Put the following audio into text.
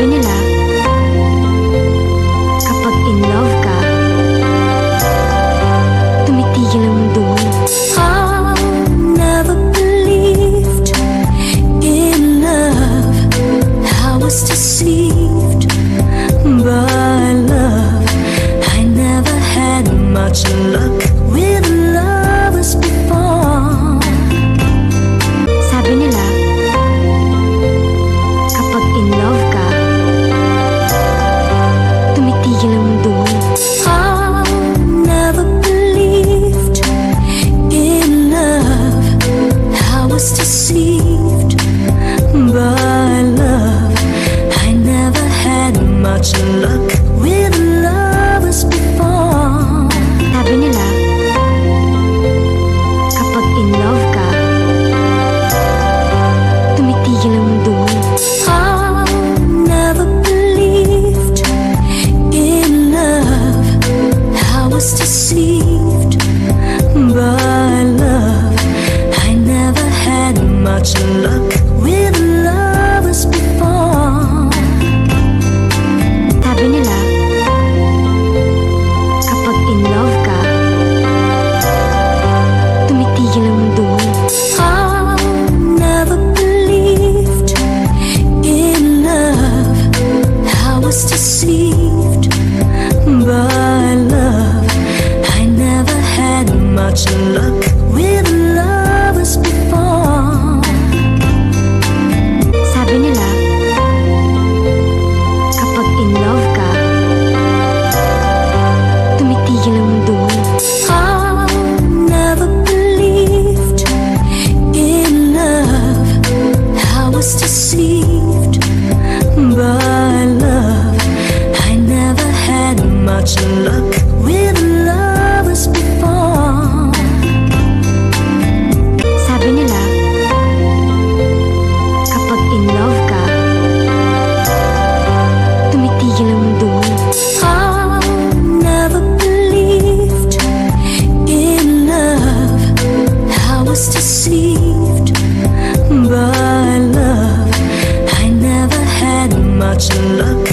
Sabi nila, kapag in love ka, tumitigil ang mundo mo. I never believed in love. I was deceived by love. I never had much luck with lovers before. Sabi nila, kapag in love ka, tumitigil ang mundo mo. I never believed in love. I was deceived by love. I never had much luck with lovers before. Sabi nila, kapag in love ka, tumitigil ang mundo mo. I never believed in love. I was deceived by love. I never had much luck with lovers before. Sabi nila, kapag in love ka, tumitigil ang mundo mo. I never believed in love. I was deceived by love. I never had much luck with lovers before. Sabi nila, kapag in love ka, tumitigil ang mundo mo. I never believed in love. I was deceived by love. I never had much luck with lovers before. Sabi nila, kapag in love ka, tumitigil ang mundo mo. I never believed in love. I was deceived by love. I never had much luck